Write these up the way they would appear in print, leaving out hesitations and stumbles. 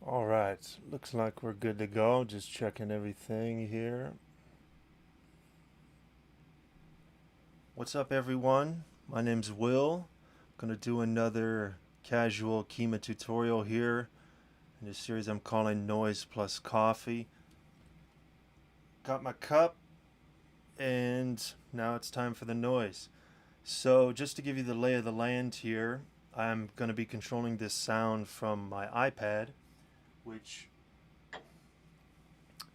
All right, looks like we're good to go. Just checking everything here. What's up, everyone? My name's Will. Gonna do another casual Kyma tutorial here in this series I'm calling Noise plus Coffee. Got my cup, and now it's time for the noise. So, just to give you the lay of the land here, I'm gonna be controlling this sound from my iPad, which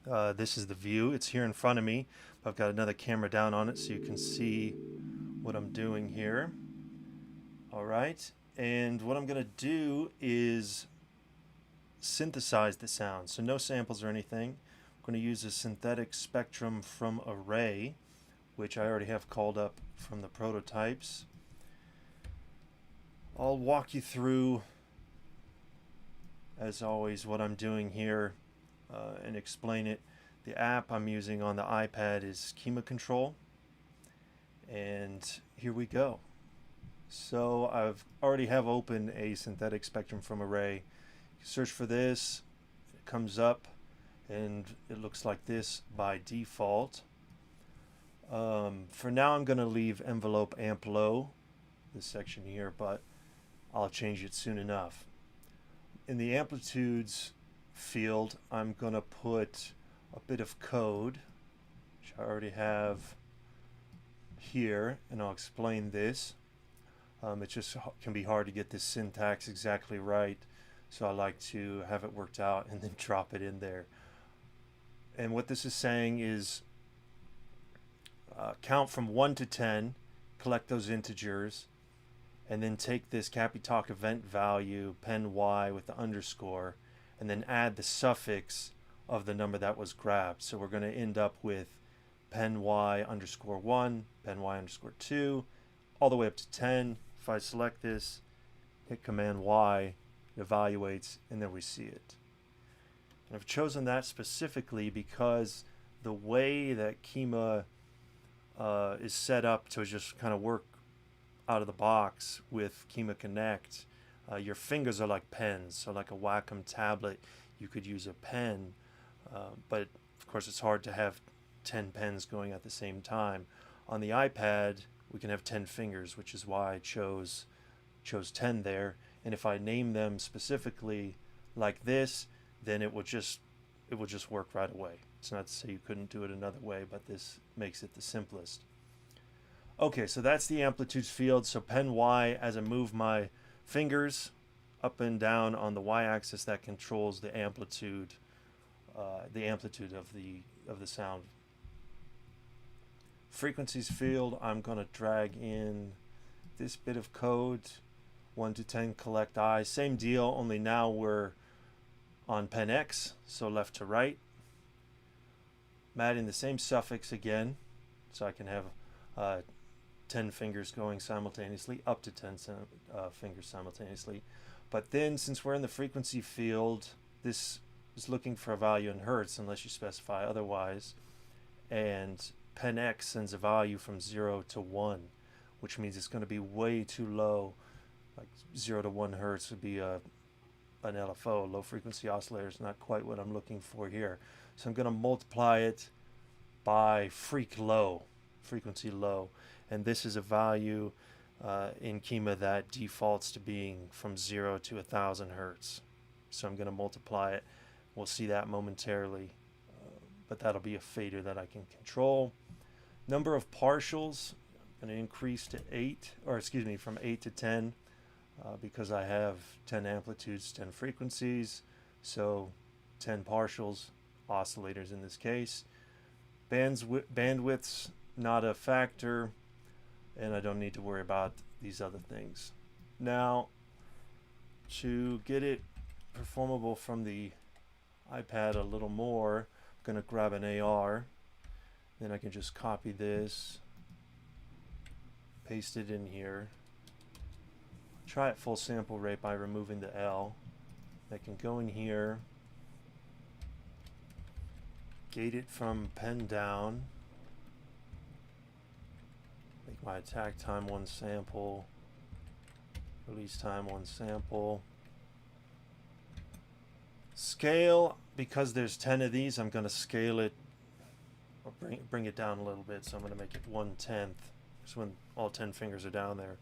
this is the view. It's here in front of me. I've got another camera down on it so you can see what I'm doing here. All right. And what I'm going to do is synthesize the sound. So no samples or anything. I'm going to use a synthetic spectrum from Array, which I already have called up from the prototypes. I'll walk you through, as always, what I'm doing here and explain it. The app I'm using on the iPad is Kyma Control. And here we go. So I've already have open a synthetic spectrum from Array. You search for this, it comes up, and it looks like this by default. For now, I'm going to leave envelope amp low, this section here, but I'll change it soon enough. In the amplitudes field, I'm going to put a bit of code, which I already have here, and I'll explain this. It just can be hard to get this syntax exactly right, so I like to have it worked out and then drop it in there. And what this is saying is count from 1 to 10, collect those integers, and then take this CapiTalk event value, pen y with the underscore, and then add the suffix of the number that was grabbed. So we're going to end up with pen y underscore 1, pen y underscore 2, all the way up to 10. If I select this, hit Command Y, it evaluates, and then we see it. And I've chosen that specifically because the way that Kyma is set up to just kind of work out of the box with Kyma Connect, your fingers are like pens. So like a Wacom tablet, you could use a pen, but of course it's hard to have 10 pens going at the same time. On the iPad, we can have 10 fingers, which is why I chose 10 there. And if I name them specifically like this, then it will just work right away. It's not to say you couldn't do it another way, but this makes it the simplest. Okay, so that's the amplitudes field. So pen Y, as I move my fingers up and down on the y-axis, that controls the amplitude of the sound. Frequencies field, I'm going to drag in this bit of code, 1 to 10 collect I. Same deal, only now we're on pen X, so left to right. I'm adding the same suffix again, so I can have 10 fingers going simultaneously, up to 10 fingers simultaneously. But then, since we're in the frequency field, this is looking for a value in hertz unless you specify otherwise. And pen X sends a value from 0 to 1, which means it's going to be way too low. Like 0 to 1 hertz would be an LFO, low frequency oscillator, is not quite what I'm looking for here. So I'm going to multiply it by frequency low. And this is a value in Kyma that defaults to being from 0 to 1,000 hertz. So I'm going to multiply it. We'll see that momentarily, but that'll be a fader that I can control. Number of partials, I'm going to increase to 8, or excuse me, from 8 to 10, because I have 10 amplitudes, 10 frequencies, so 10 partials, oscillators in this case. Bandwidth's not a factor, and I don't need to worry about these other things. Now, to get it performable from the iPad a little more, I'm going to grab an AR. Then I can just copy this, paste it in here. Try it full sample rate by removing the L. I can go in here, gate it from pen down, make my attack time 1 sample, release time 1 sample, Scale, because there's 10 of these, I'm going to scale it, or bring it down a little bit. So I'm going to make it 1/10. So when all 10 fingers are down there,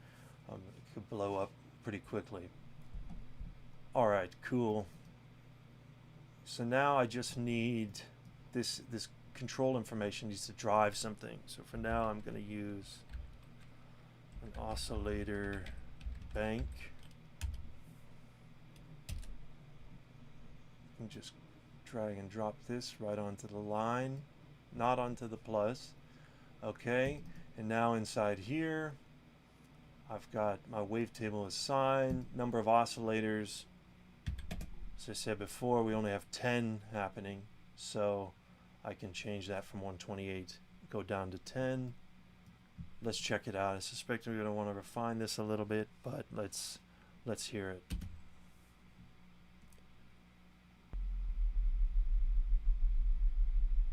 it could blow up pretty quickly. All right, cool. So now I just need this control information needs to drive something. So for now, I'm going to use an oscillator bank. And just drag and drop this right onto the line, not onto the plus. Okay, and now inside here, I've got my wavetable assigned, number of oscillators. As I said before, we only have 10 happening, so I can change that from 128, go down to 10. Let's check it out. I suspect we're going to want to refine this a little bit, but let's hear it.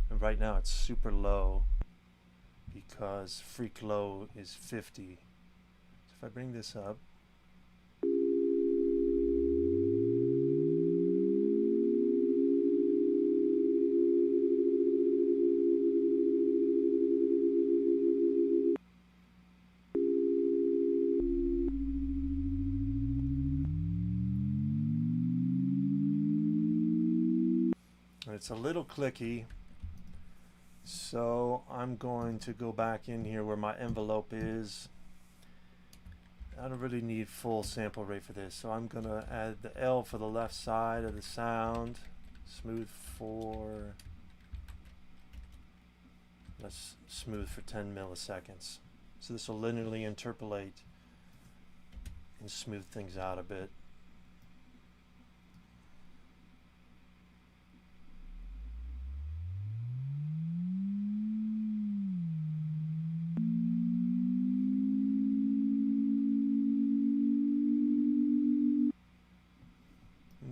And right now it's super low because freak low is 50. So if I bring this up, and it's a little clicky. So I'm going to go back in here where my envelope is. I don't really need full sample rate for this, so I'm going to add the L for the left side of the sound. Smooth for, let's smooth for 10 milliseconds. So this will linearly interpolate and smooth things out a bit.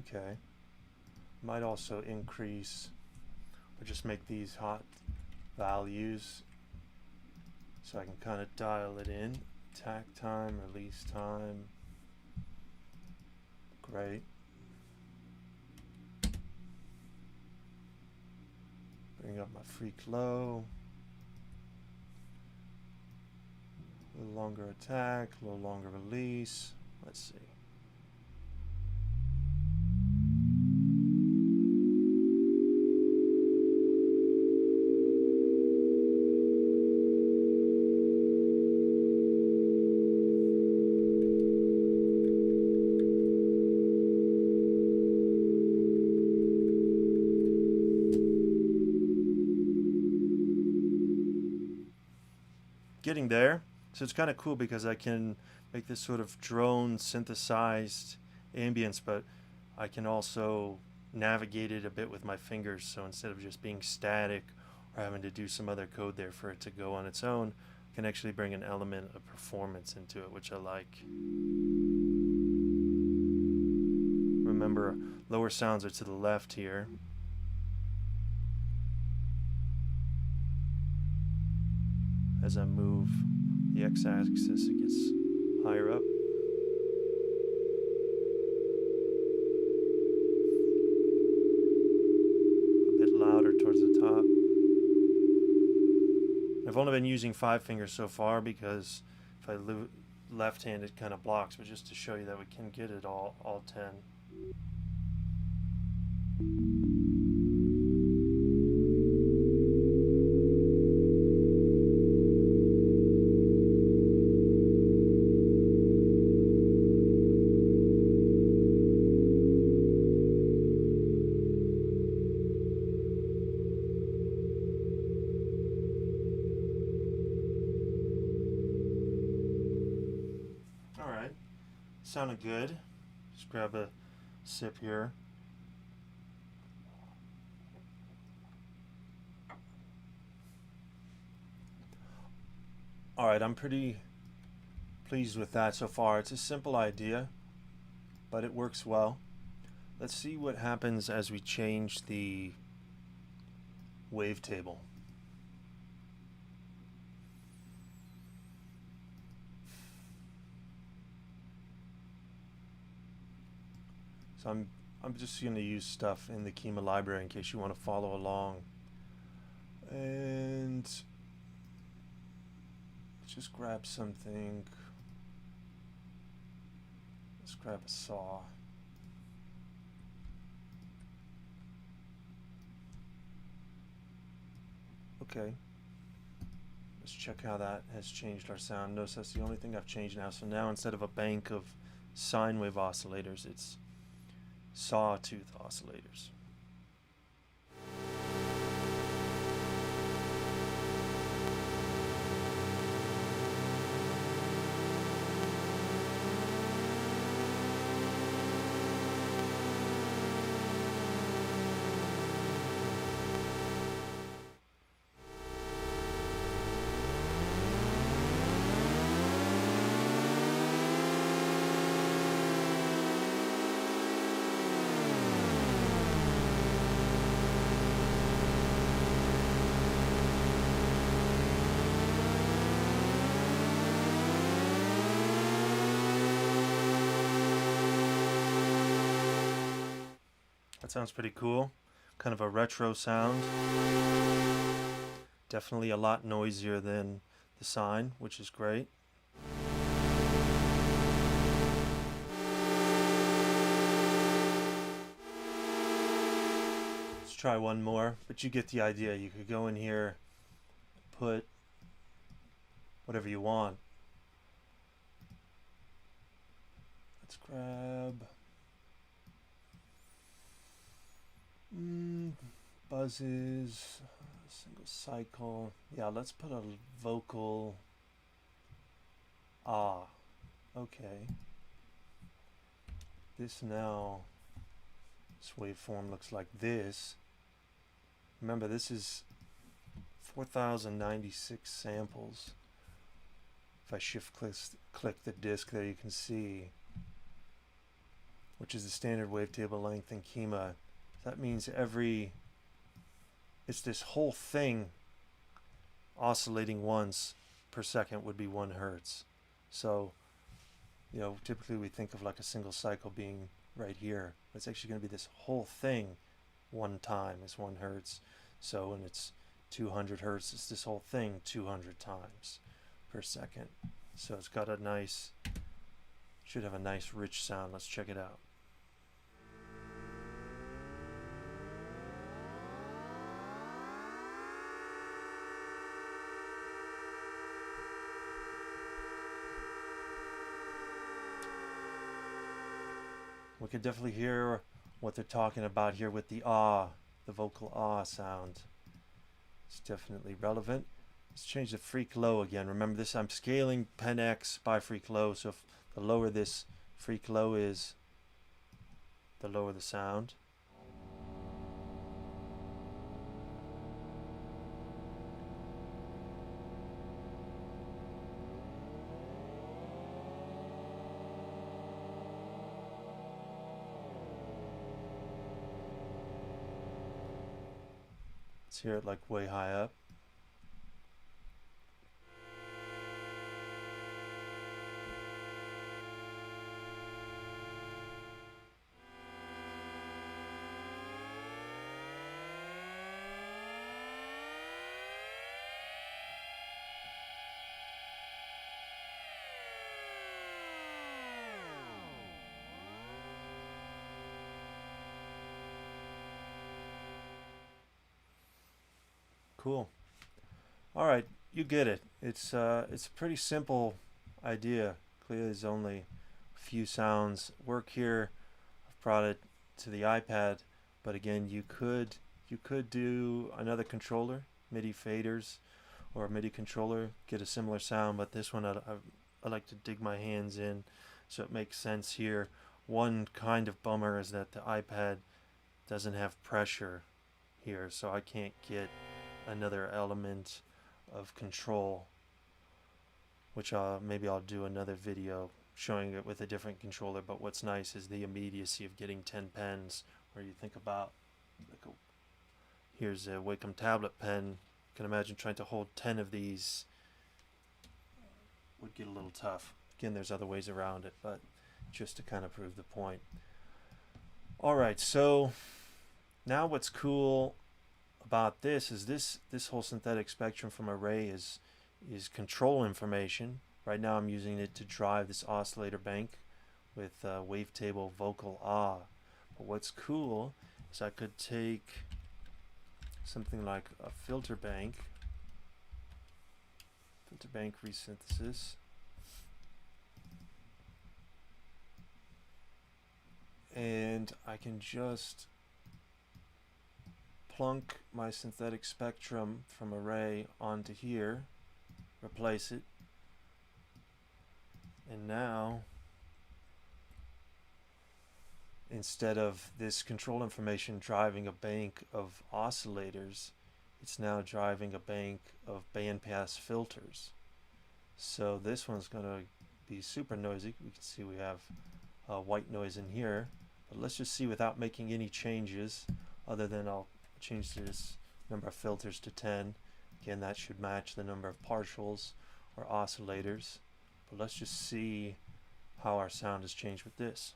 Okay, might also increase or just make these hot values so I can kind of dial it in. Attack time, release time. Great. Bring up my freak low. A little longer attack, a little longer release. Let's see. Getting there. So it's kind of cool because I can make this sort of drone synthesized ambience, but I can also navigate it a bit with my fingers. So instead of just being static or having to do some other code there for it to go on its own, I can actually bring an element of performance into it, which I like. Remember, lower sounds are to the left here. As I move the x-axis, it gets higher up. A bit louder towards the top. I've only been using 5 fingers so far because if I left hand it kind of blocks, but just to show you that we can get it all 10. Sounded good. Just grab a sip here. Alright, I'm pretty pleased with that so far. It's a simple idea, but it works well. Let's see what happens as we change the wavetable. So I'm just going to use stuff in the Kyma library in case you want to follow along. And just grab something. Let's grab a saw. Okay. Let's check how that has changed our sound. Notice that's the only thing I've changed now. So now instead of a bank of sine wave oscillators, it's sawtooth oscillators. That sounds pretty cool. Kind of a retro sound. Definitely a lot noisier than the sine, which is great. Let's try one more, but you get the idea. You could go in here, put whatever you want. Let's grab buzzes, single cycle. Yeah, let's put a vocal ah. Okay. This waveform looks like this. Remember, this is 4096 samples. If I shift click the disc there, you can see, which is the standard wavetable length in Kyma. That means it's this whole thing oscillating once per second would be 1 hertz. So, you know, typically we think of like a single cycle being right here. But it's actually going to be this whole thing one time is 1 hertz. So when it's 200 hertz, it's this whole thing 200 times per second. So it's got a nice, should have a nice rich sound. Let's check it out. We could definitely hear what they're talking about here with the ah, the vocal ah sound. It's definitely relevant. Let's change the freak low again. Remember this, I'm scaling pen X by freak low, so if the lower this freak low is, the lower the sound. Let's hear it like way high up. Cool. All right, you get it. It's a pretty simple idea. Clearly, there's only a few sounds work here. I've brought it to the iPad, but again, you could do another controller, MIDI faders, or a MIDI controller, get a similar sound. But this one, I like to dig my hands in, so it makes sense here. One kind of bummer is that the iPad doesn't have pressure here, so I can't get another element of control, which maybe I'll do another video showing it with a different controller. But what's nice is the immediacy of getting 10 pens, where you think about like here's a Wacom tablet pen. You can imagine trying to hold 10 of these would get a little tough. Again, there's other ways around it, but just to kind of prove the point. All right, so now what's cool about this is this whole synthetic spectrum from array is control information. Right now I'm using it to drive this oscillator bank with wavetable vocal ah. But what's cool is I could take something like a filter bank resynthesis, and I can just plunk my synthetic spectrum from array onto here, replace it, and now instead of this control information driving a bank of oscillators, it's now driving a bank of bandpass filters. So this one's going to be super noisy. We can see we have white noise in here, but let's just see without making any changes other than I'll change this number of filters to 10. Again, that should match the number of partials or oscillators, but let's just see how our sound has changed with this.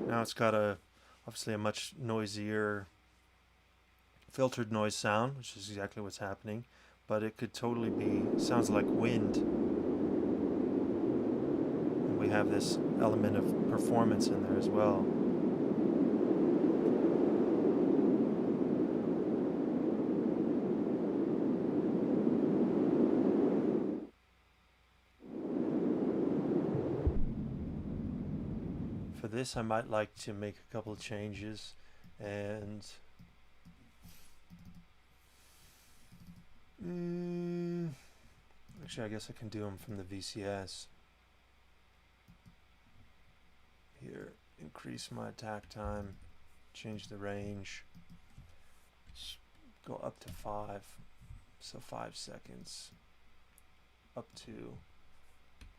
Now it's got obviously a much noisier filtered noise sound, which is exactly what's happening, but it could totally be, sounds like wind. And we have this element of performance in there as well. For this I might like to make a couple of changes, and actually I guess I can do them from the VCS. Here, increase my attack time, change the range, go up to 5, so 5 seconds, up to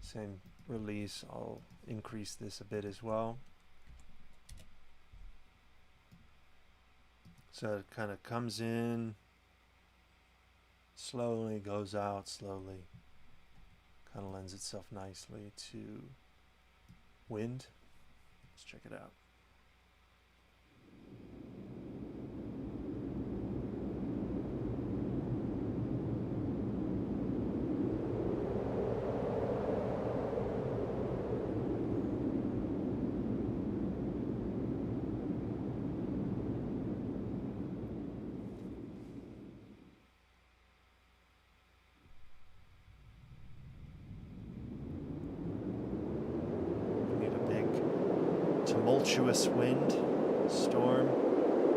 same release. I'll increase this a bit as well. So it kind of comes in slowly, goes out slowly. Kind of lends itself nicely to wind. Let's check it out. Tumultuous wind, storm,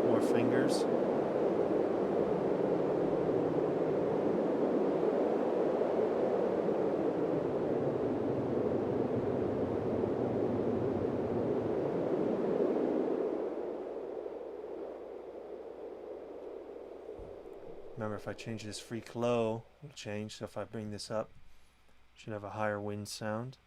more fingers. Remember, if I change this freak low, it'll change. So if I bring this up, it should have a higher wind sound.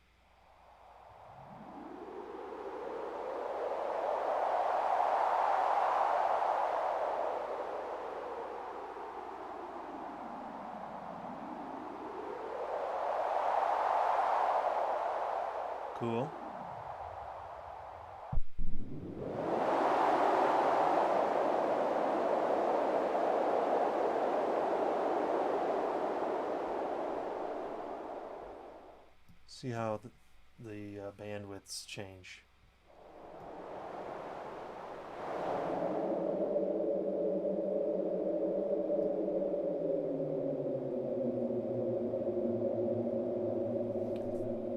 Cool. See how the bandwidths change.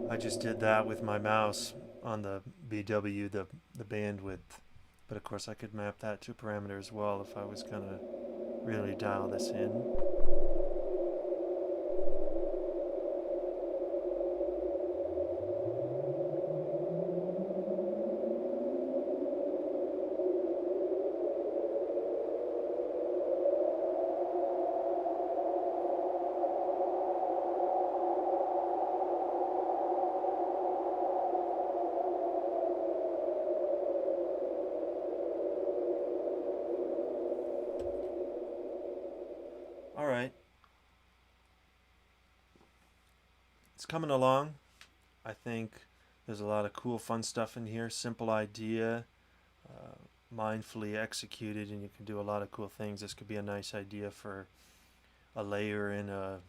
I just did that with my mouse on the BW, the bandwidth, but of course I could map that to a parameter as well if I was going to really dial this in. coming along. I think there's a lot of cool, fun stuff in here. Simple idea, mindfully executed, and you can do a lot of cool things. This could be a nice idea for a layer in a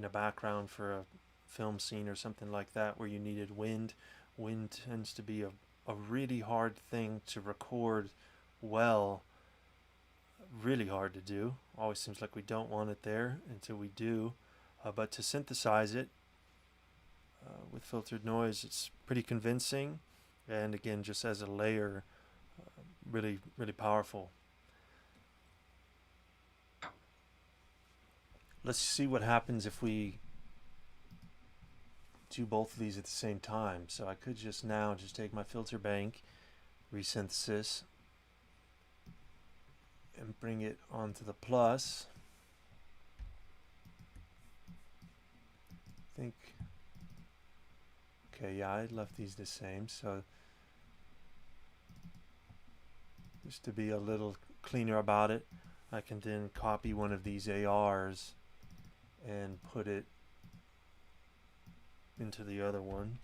background for a film scene or something like that where you needed wind. Wind tends to be a really hard thing to record well. Really hard to do. Always seems like we don't want it there until we do. But to synthesize it with filtered noise, it's pretty convincing. And again, just as a layer, really, really powerful. Let's see what happens if we do both of these at the same time. So I could just take my filter bank, resynthesis, and bring it onto the plus. I think, okay, yeah, I left these the same. So just to be a little cleaner about it, I can then copy one of these ARs and put it into the other one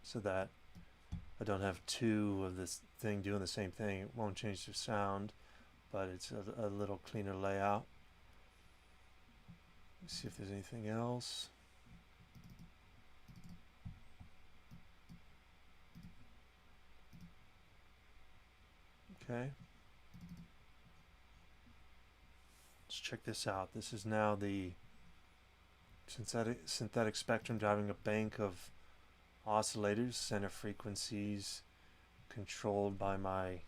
so that I don't have two of this thing doing the same thing. It won't change the sound, but it's a little cleaner layout. Let's see if there's anything else. Okay. Let's check this out. This is now the synthetic spectrum driving a bank of oscillators, center frequencies controlled by my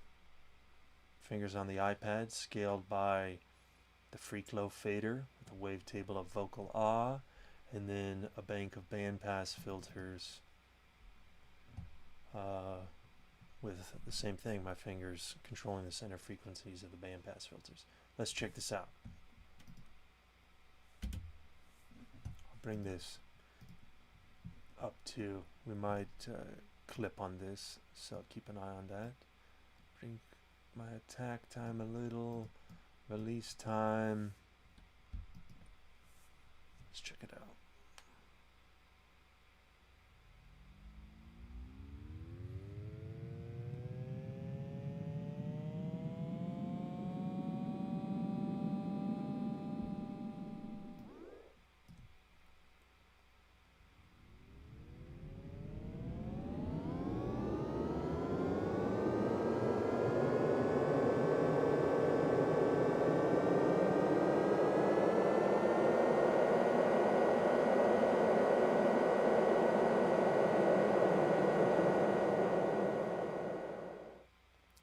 fingers on the iPad, scaled by the freak low fader with a wavetable of vocal ah, and then a bank of bandpass filters with the same thing, my fingers controlling the center frequencies of the bandpass filters. Let's check this out. I'll bring this up to, we might clip on this, so keep an eye on that. Bring my attack time a little, release time. Let's check it out.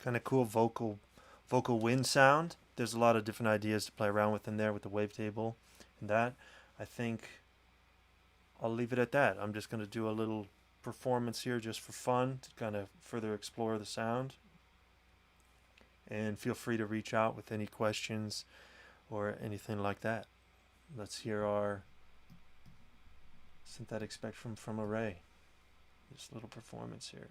Kind of cool vocal wind sound. There's a lot of different ideas to play around with in there with the wavetable and that. I think I'll leave it at that. I'm just going to do a little performance here just for fun to kind of further explore the sound. And feel free to reach out with any questions or anything like that. Let's hear our synthetic spectrum from Array. This little performance here.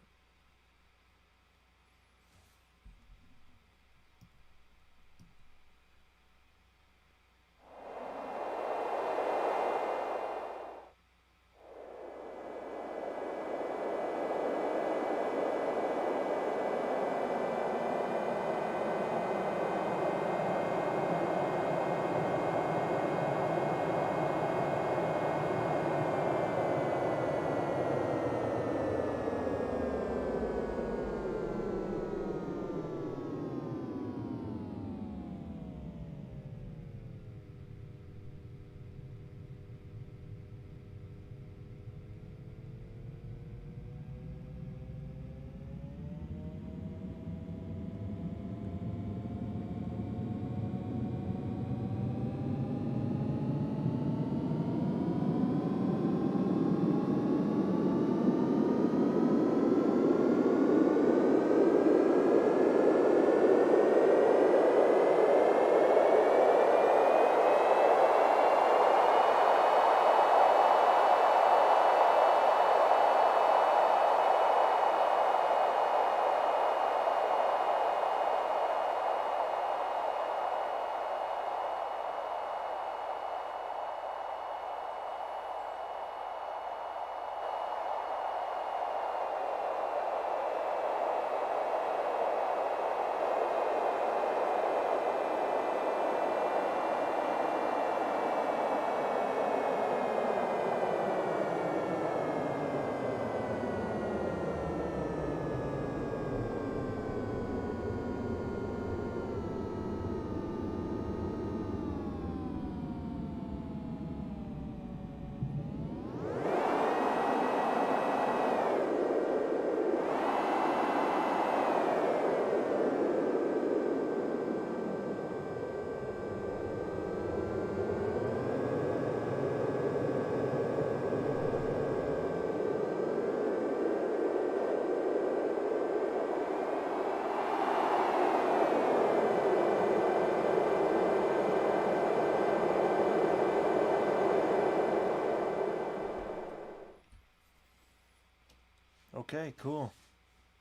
Okay, cool.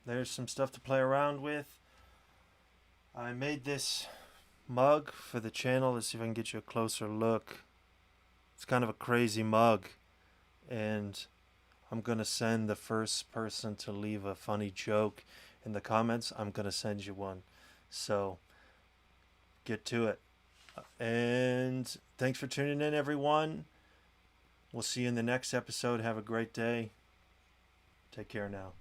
There's some stuff to play around with. I made this mug for the channel. Let's see if I can get you a closer look. It's kind of a crazy mug, and I'm going to send the first person to leave a funny joke in the comments. I'm going to send you one. So get to it. And thanks for tuning in, everyone. We'll see you in the next episode. Have a great day. Take care now.